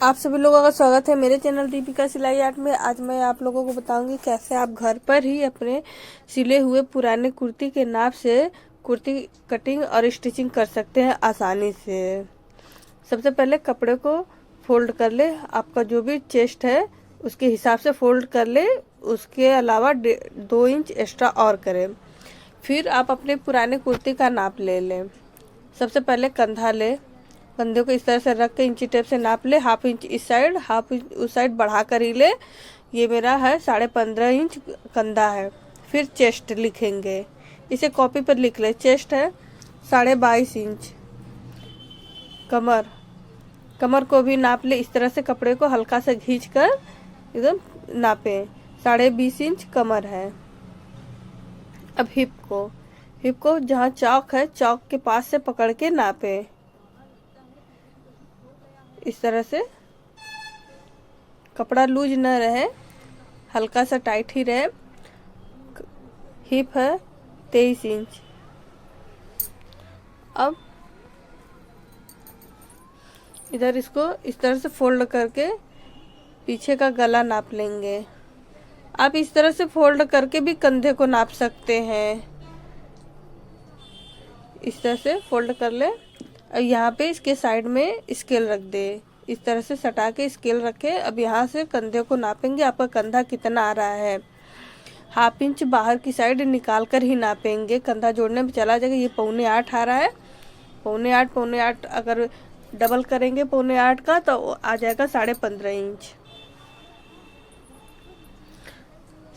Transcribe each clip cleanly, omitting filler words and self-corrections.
आप सभी लोगों का स्वागत है मेरे चैनल दीपिका सिलाई आर्ट में। आज मैं आप लोगों को बताऊंगी कैसे आप घर पर ही अपने सिले हुए पुराने कुर्ती के नाप से कुर्ती कटिंग और स्टिचिंग कर सकते हैं आसानी से। सबसे पहले कपड़े को फोल्ड कर ले, आपका जो भी चेस्ट है उसके हिसाब से फोल्ड कर ले, उसके अलावा 2 इंच एक्स्ट्रा और करें। फिर आप अपने पुराने कुर्ती का नाप ले लें। सबसे पहले कंधा ले, कंधे को इस तरह से रख के इंची टेप से नाप ले। 1/2 इंच इस साइड, 1/2 इंच उस साइड बढ़ा कर ही ले। ये मेरा है 15.5 इंच कंधा है। फिर चेस्ट लिखेंगे, इसे कॉपी पर लिख ले। चेस्ट है 22.5 इंच। कमर, कमर को भी नाप ले। इस तरह से कपड़े को हल्का से खींच कर एकदम नापे। 20.5 इंच कमर है। अब हिप को, हिप को जहाँ चौक है चौक के पास से पकड़ के नापे। इस तरह से कपड़ा लूज न रहे, हल्का सा टाइट ही रहे। हिप है 23 इंच। अब इधर इसको इस तरह से फोल्ड करके पीछे का गला नाप लेंगे। आप इस तरह से फोल्ड करके भी कंधे को नाप सकते हैं। इस तरह से फोल्ड कर ले और यहाँ पे इसके साइड में स्केल रख दे। इस तरह से सटा के स्केल रखे। अब यहाँ से कंधे को नापेंगे, आपका कंधा कितना आ रहा है। 1/2 इंच बाहर की साइड निकाल कर ही नापेंगे, कंधा जोड़ने में चला जाएगा। ये 7.25 आ रहा है। 7.25 अगर डबल करेंगे 7.25 का तो आ जाएगा 15.5 इंच।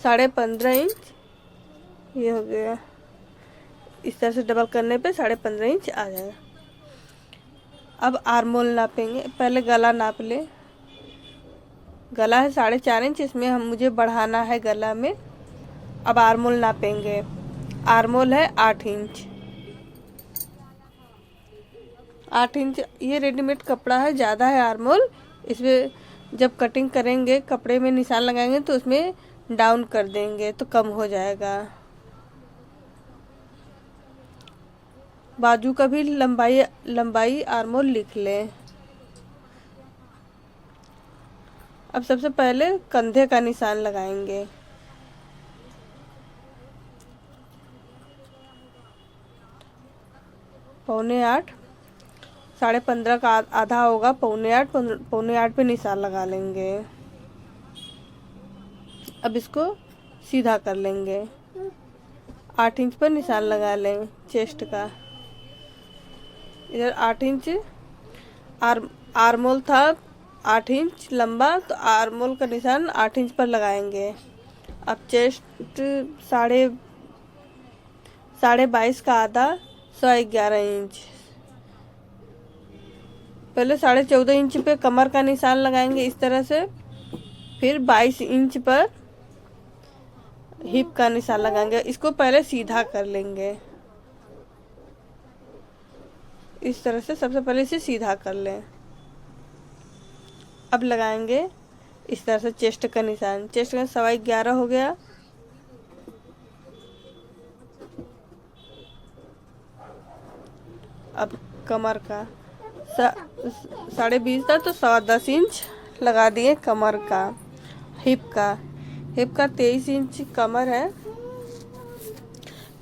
15.5 इंच ये हो गया। इस तरह से डबल करने पे 15.5 इंच आ जाएगा। अब आर्मोल नापेंगे। पहले गला नाप ले। गला है 4.5 इंच, इसमें मुझे बढ़ाना है गला में। अब आर्मोल नापेंगे। आर्मोल है 8 इंच। 8 इंच ये रेडीमेड कपड़ा है, ज़्यादा है आर्मोल। इसमें जब कटिंग करेंगे, कपड़े में निशान लगाएंगे तो उसमें डाउन कर देंगे तो कम हो जाएगा। बाजू का भी लंबाई आर्मोल लिख लें। अब सबसे पहले कंधे का निशान लगाएंगे। पौने 8, 15.5 का आधा होगा। 7.25 पे निशान लगा लेंगे। अब इसको सीधा कर लेंगे। 8 इंच पर निशान लगा लें चेस्ट का। इधर 8 इंच आर्मोल था, 8 इंच लंबा, तो आर्मोल का निशान 8 इंच पर लगाएंगे। अब चेस्ट 22.5 का आधा, 11.5 इंच। पहले 14.5 इंच पे कमर का निशान लगाएंगे इस तरह से। फिर 22 इंच पर हिप का निशान लगाएंगे। इसको पहले सीधा कर लेंगे। इस तरह से सबसे पहले इसे सीधा कर लें। अब लगाएंगे इस तरह से चेस्ट का निशान। चेस्ट का 11.25 हो गया। अब कमर का 20.5 था तो 10.25 इंच लगा दिए कमर का। हिप का 23 इंच कमर है।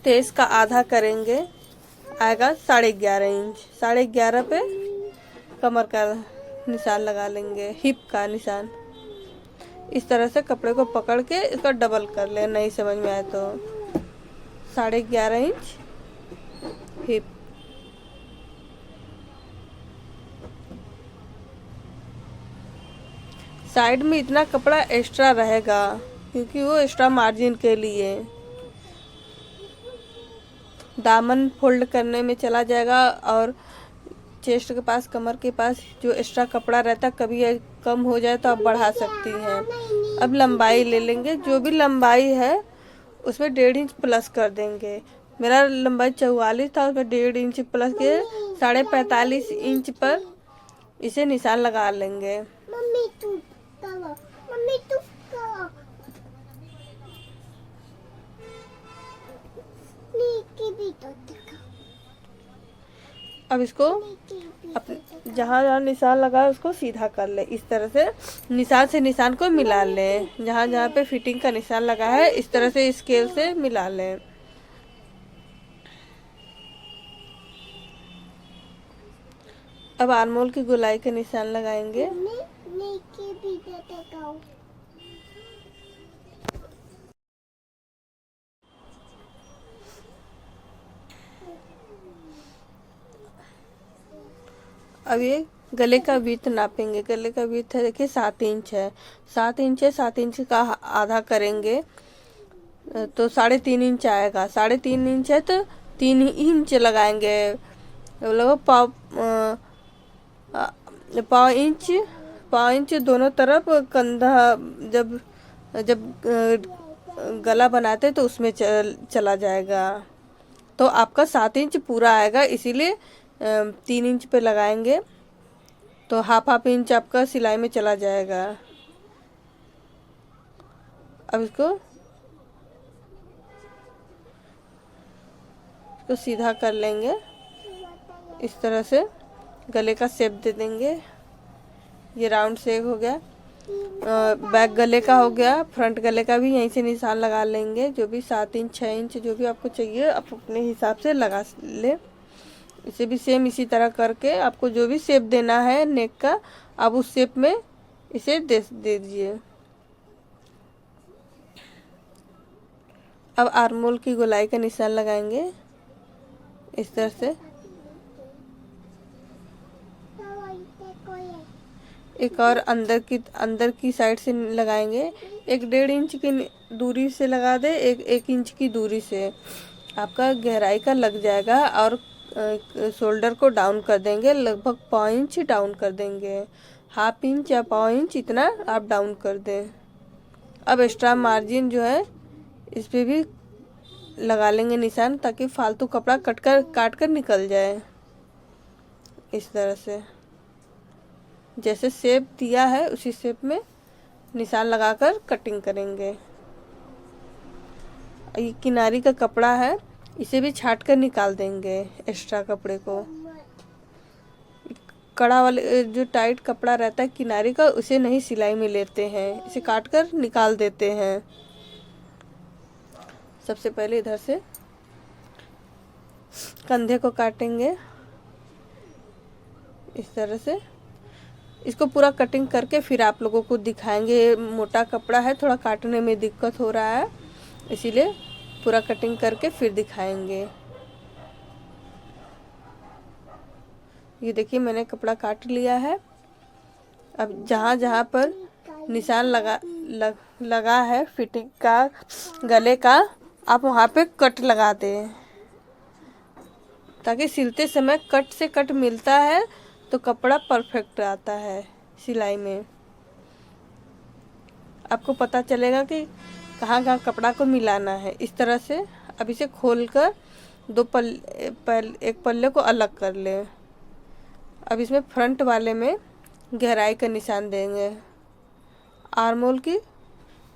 23 का आधा करेंगे, आएगा 11.5 इंच। 11.5 पे कमर का निशान लगा लेंगे। हिप का निशान इस तरह से कपड़े को पकड़ के इसका डबल कर ले, नहीं समझ में आए तो। 11.5 इंच हिप। साइड में इतना कपड़ा एक्स्ट्रा रहेगा क्योंकि वो एक्स्ट्रा मार्जिन के लिए। दामन फोल्ड करने में चला जाएगा और चेस्ट के पास, कमर के पास जो एक्स्ट्रा कपड़ा रहता, कभी कम हो जाए तो आप बढ़ा सकती हैं। अब लंबाई ले लेंगे। जो भी लंबाई है उसमें 1.5 इंच प्लस कर देंगे। मेरा लंबाई 44 था, उसमें 1.5 इंच प्लस के 45.5 इंच पर इसे निशान लगा लेंगे। अब इसको अपने जहाँ जहाँ निशान लगा है उसको सीधा कर ले। इस तरह से निशान से निशान को मिला लें। जहाँ जहाँ पे फिटिंग का निशान लगा है इस तरह से स्केल से मिला लें। अब आर्मोल की गोलाई का निशान लगाएंगे। अब ये गले का विड्थ नापेंगे। गले का विड्थ है देखिए 7 इंच है। 7 इंच है, 7 इंच का आधा करेंगे तो 3.5 इंच आएगा। 3.5 इंच है तो 3 इंच लगाएंगे। लगभग पाव इंच दोनों तरफ कंधा जब जब गला बनाते तो उसमें चला जाएगा। तो आपका 7 इंच पूरा आएगा, इसीलिए 3 इंच पे लगाएंगे तो हाफ इंच आपका सिलाई में चला जाएगा। अब इसको सीधा कर लेंगे। इस तरह से गले का शेप दे देंगे। ये राउंड शेप हो गया। बैक गले का हो गया। फ्रंट गले का भी यहीं से निशान लगा लेंगे। जो भी 7 इंच 6 इंच जो भी आपको चाहिए आप अपने हिसाब से लगा ले। इसे भी सेम इसी तरह करके आपको जो भी शेप देना है नेक का आप उस शेप में इसे दे दीजिए। अब आर्मोल की गोलाई का निशान लगाएंगे इस तरह से। एक और अंदर की साइड से लगाएंगे। 1.5 इंच की दूरी से लगा दे, 1 इंच की दूरी से आपका गहराई का लग जाएगा। और शोल्डर को डाउन कर देंगे, लगभग पाव इंच डाउन कर देंगे। हाफ इंच या पाव इंच इतना आप डाउन कर दें। अब एक्स्ट्रा मार्जिन जो है इस पे भी लगा लेंगे निशान, ताकि फालतू कपड़ा काट कर निकल जाए। इस तरह से जैसे शेप दिया है उसी शेप में निशान लगाकर कटिंग करेंगे। ये किनारी का कपड़ा है, इसे भी छाट कर निकाल देंगे एक्स्ट्रा कपड़े को। कड़ा वाले जो टाइट कपड़ा रहता है किनारी का उसे नहीं सिलाई में लेते हैं, इसे काट कर निकाल देते हैं। सबसे पहले इधर से कंधे को काटेंगे इस तरह से। इसको पूरा कटिंग करके फिर आप लोगों को दिखाएंगे। मोटा कपड़ा है, थोड़ा काटने में दिक्कत हो रहा है, इसीलिए पूरा कटिंग करके फिर दिखाएंगे। ये देखिए मैंने कपड़ा काट लिया है। अब जहाँ जहाँ पर निशान लगा है फिटिंग का गले का, आप वहाँ पे कट लगा दें, ताकि सिलते समय कट से कट मिलता है तो कपड़ा परफेक्ट आता है सिलाई में। आपको पता चलेगा कि कहाँ कहाँ कपड़ा को मिलाना है। इस तरह से अब इसे खोलकर एक पल्ले को अलग कर लें। अब इसमें फ्रंट वाले में गहराई का निशान देंगे। आर्मोल की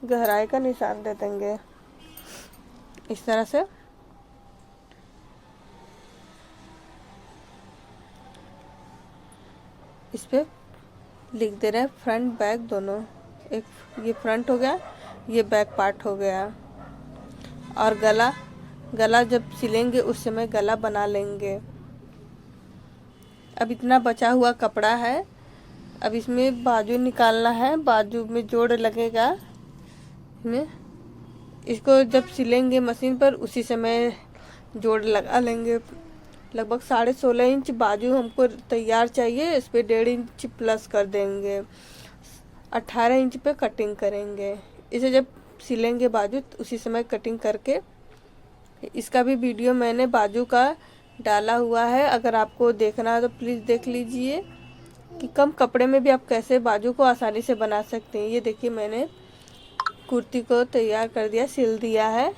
गहराई का निशान दे देंगे इस तरह से। इस पे लिख दे रहे हैं फ्रंट बैक दोनों। एक ये फ्रंट हो गया, ये बैक पार्ट हो गया। और गला जब सिलेंगे उस समय गला बना लेंगे। अब इतना बचा हुआ कपड़ा है, अब इसमें बाजू निकालना है। बाजू में जोड़ लगेगा इसमें। इसको जब सिलेंगे मशीन पर उसी समय जोड़ लगा लेंगे। लगभग 16.5 इंच बाजू हमको तैयार चाहिए, इस पे 1.5 इंच प्लस कर देंगे। 18 इंच पे कटिंग करेंगे। इसे जब सिलेंगे बाजू तो उसी समय कटिंग करके, इसका भी वीडियो मैंने बाजू का डाला हुआ है, अगर आपको देखना है तो प्लीज़ देख लीजिए कि कम कपड़े में भी आप कैसे बाजू को आसानी से बना सकते हैं। ये देखिए मैंने कुर्ती को तैयार कर दिया, सिल दिया है।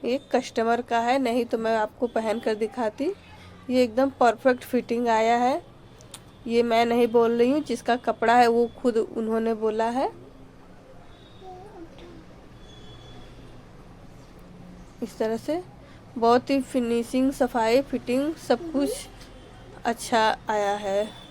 ये कस्टमर का है, नहीं तो मैं आपको पहन कर दिखाती। ये एकदम परफेक्ट फिटिंग आया है। ये मैं नहीं बोल रही हूँ, जिसका कपड़ा है वो खुद उन्होंने बोला है। इस तरह से बहुत ही फिनिशिंग, सफाई, फिटिंग सब कुछ अच्छा आया है।